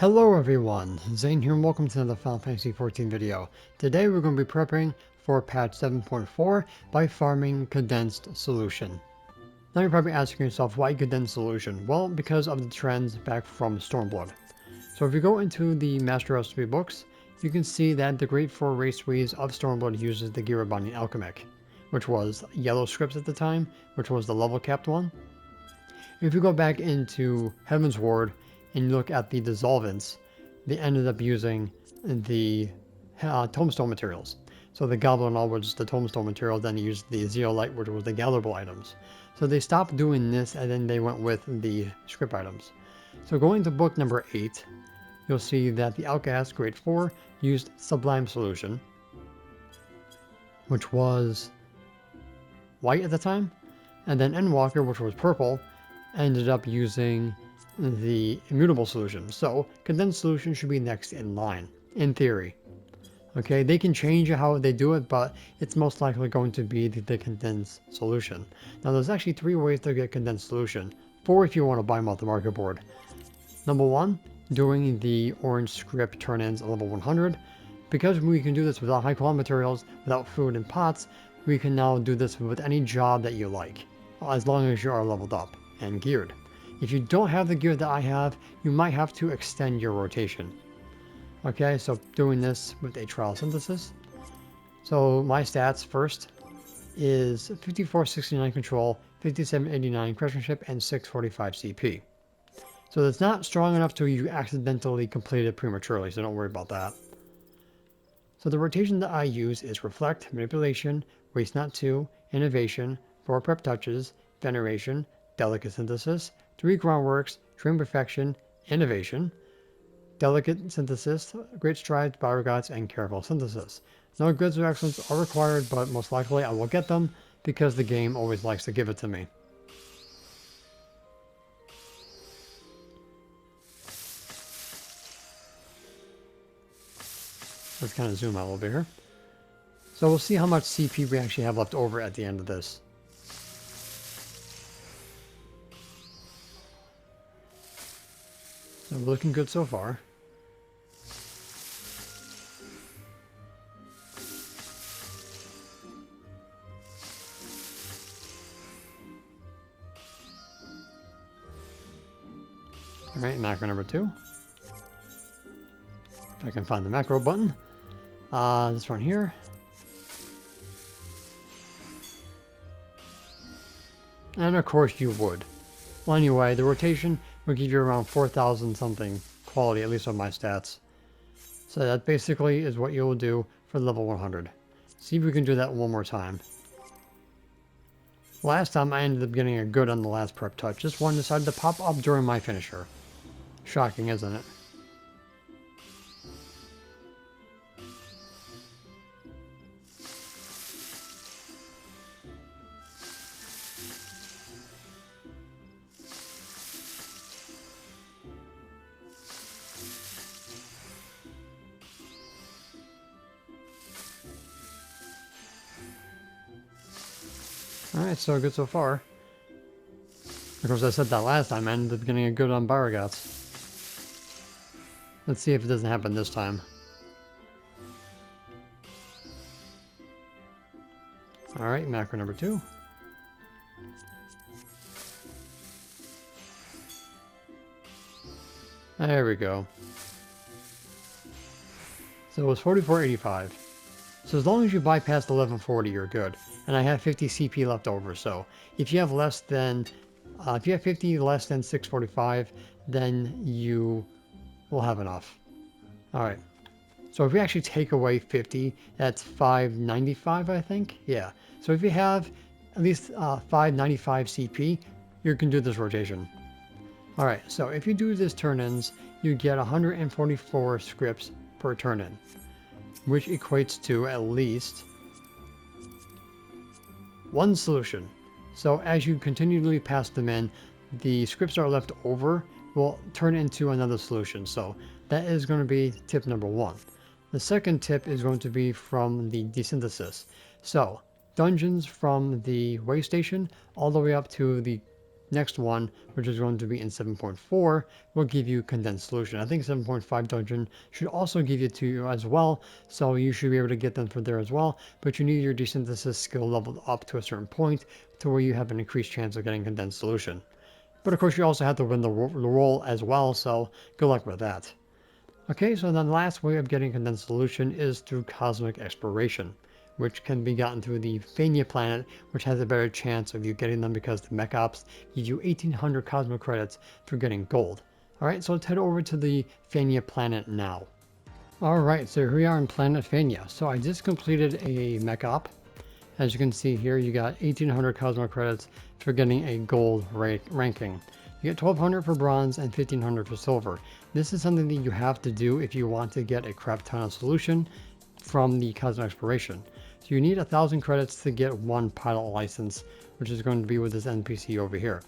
Hello everyone, Zane here and welcome to another Final Fantasy XIV video. Today we're going to be prepping for patch 7.4 by farming Condensed Solution. Now you're probably asking yourself, why Condensed Solution? Well, because of the trends back from Stormblood. So if you go into the Master Recipe books, you can see that the Great Four Race Trees of Stormblood uses the Girabani Alchemic, which was yellow scripts at the time, which was the level capped one. If you go back into Heaven's Ward and you look at the dissolvents, they ended up using the tombstone materials. So the Goblin All was the tombstone material, then they used the zeolite, which was the gatherable items. So they stopped doing this and then they went with the script items. So going to book number 8, you'll see that the Outcast Grade 4 used Sublime Solution, which was white at the time, and then Endwalker, which was purple, ended up using the immutable solution. So condensed solution should be next in line, in theory. Okay, they can change how they do it, but it's most likely going to be the condensed solution. Now there's actually 3 ways to get condensed solution, 4 if you want to buy them off the market board. Number 1, doing the orange script turn-ins at level 100. Because we can do this without high quality materials, without food and pots, we can now do this with any job that you like, as long as you are leveled up and geared. If you don't have the gear that I have, you might have to extend your rotation. Okay, so doing this with a trial synthesis. So my stats first is 5469 control, 5789 craftsmanship, and 645 CP. So that's not strong enough to you accidentally complete it prematurely, so don't worry about that. So the rotation that I use is Reflect, Manipulation, Waste Not 2, Innovation, 4 Prep Touches, Veneration, Delicate Synthesis, 3 Groundworks, Train Perfection, Innovation, Delicate Synthesis, Great Strides, Bioregots, and Careful Synthesis. No goods or excellence are required, but most likely I will get them because the game always likes to give it to me. Let's kind of zoom out a little bit here. So we'll see how much CP we actually have left over at the end of this. So we're looking good so far. Alright, macro number 2. If I can find the macro button. This one here. And of course you would. Well, anyway, the rotation will give you around 4,000 something quality, at least on my stats. So that basically is what you'll do for level 100. See if we can do that one more time. Last time I ended up getting a good on the last prep touch. This one decided to pop up during my finisher. Shocking, isn't it? Alright, so good so far. Of course, I said that last time, I ended up getting a good on Bioregots. Let's see if it doesn't happen this time. Alright, macro number 2. There we go. So it was 4485. So as long as you bypass the 1140, you're good. And I have 50 CP left over, so if you have less than, if you have 50 less than 645, then you will have enough. Alright. So if we actually take away 50, that's 595, I think? Yeah. So if you have at least 595 CP, you can do this rotation. Alright, so if you do this turn-ins, you get 144 scripts per turn-in, which equates to at least 1 solution. So as you continually pass them in, the scripts that are left over will turn into another solution. So that is going to be tip number 1. The second tip is going to be from the desynthesis. So dungeons from the way station all the way up to the next one, which is going to be in 7.4, will give you condensed solution. I think 7.5 dungeon should also give it to you as well, so you should be able to get them from there as well, but you need your desynthesis skill leveled up to a certain point to where you have an increased chance of getting condensed solution. But of course you also have to win the role as well, so good luck with that. Okay, so then the last way of getting condensed solution is through cosmic exploration, which can be gotten through the Fania planet, which has a better chance of you getting them because the mech ops give you 1800 cosmo credits for getting gold. Alright, so let's head over to the Fania planet now. Alright, so here we are in planet Fania. So I just completed a mech op. As you can see here, you got 1800 cosmo credits for getting a gold ranking. You get 1200 for bronze and 1500 for silver. This is something that you have to do if you want to get a crap ton of solution from the cosmic exploration. So you need 1000 credits to get one pilot license, which is going to be with this NPC over here.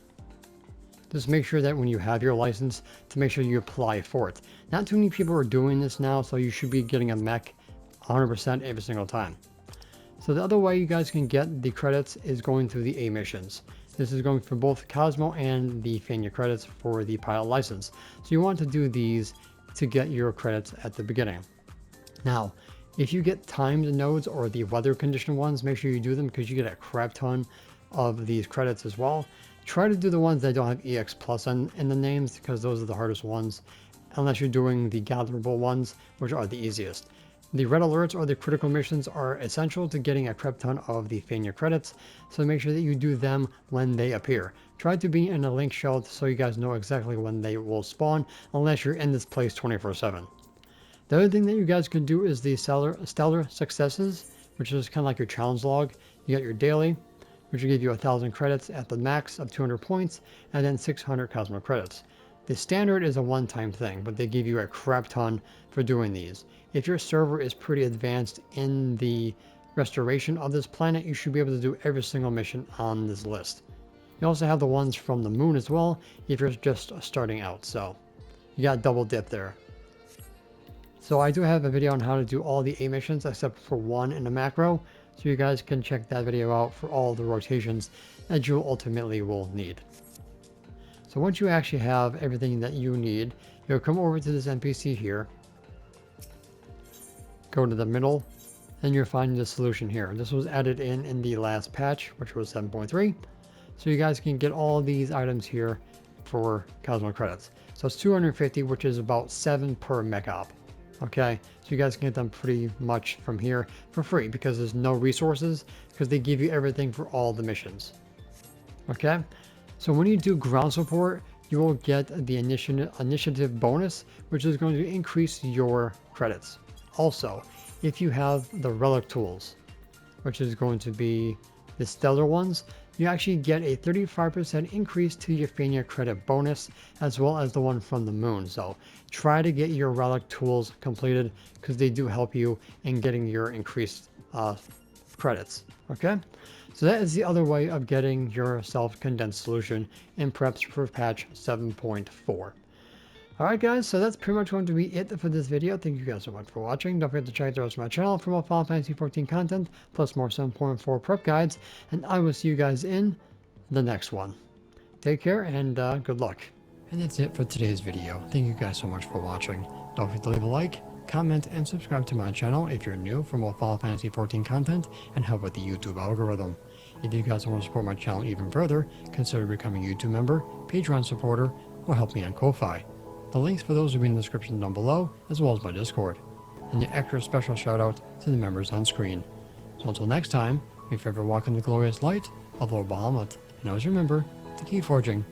Just make sure that when you have your license, to make sure you apply for it. Not too many people are doing this now, so you should be getting a mech 100% every single time. So the other way you guys can get the credits is going through the A missions. This is going for both Cosmo and the Fania credits for the pilot license. So you want to do these to get your credits at the beginning. Now, if you get timed nodes or the weather condition ones, make sure you do them because you get a crap ton of these credits as well. Try to do the ones that don't have EX plus in the names because those are the hardest ones, unless you're doing the gatherable ones, which are the easiest. The red alerts or the critical missions are essential to getting a crap ton of the Fania credits, so make sure that you do them when they appear. Try to be in a link shell so you guys know exactly when they will spawn, unless you're in this place 24/7. The other thing that you guys can do is the stellar successes, which is kind of like your challenge log. You got your daily, which will give you 1000 credits at the max of 200 points, and then 600 Cosmo credits. The standard is a one-time thing, but they give you a crap ton for doing these. If your server is pretty advanced in the restoration of this planet, you should be able to do every single mission on this list. You also have the ones from the moon as well, if you're just starting out, so you got double dip there. So I do have a video on how to do all the A missions except for one in the macro, so you guys can check that video out for all the rotations that you ultimately will need. So once you actually have everything that you need, you'll come over to this NPC here, go to the middle, and you'll find the solution here. This was added in the last patch, which was 7.3. So you guys can get all these items here for Cosmo credits. So it's 250, which is about 7 per mech op. Okay, so you guys can get them pretty much from here for free because there's no resources, because they give you everything for all the missions. Okay, so when you do ground support, you will get the initiative bonus, which is going to increase your credits. Also, if you have the relic tools, which is going to be the stellar ones, you actually get a 35% increase to your Fania credit bonus, as well as the one from the moon. So try to get your relic tools completed because they do help you in getting your increased credits. Okay, so that is the other way of getting yourself condensed solution in preps for patch 7.4. Alright guys, so that's pretty much going to be it for this video. Thank you guys so much for watching. Don't forget to check out the rest of my channel for more Final Fantasy 14 content, plus more 7.4 prep guides, and I will see you guys in the next one. Take care and good luck. And that's it for today's video. Thank you guys so much for watching. Don't forget to leave a like, comment, and subscribe to my channel if you're new for more Final Fantasy 14 content and help with the YouTube algorithm. If you guys want to support my channel even further, consider becoming a YouTube member, Patreon supporter, or help me on Ko-Fi. The links for those will be in the description down below, as well as my Discord. And the extra special shout out to the members on screen. So until next time, may you forever walk in the glorious light of Lord Bahamut, and always remember to keep forging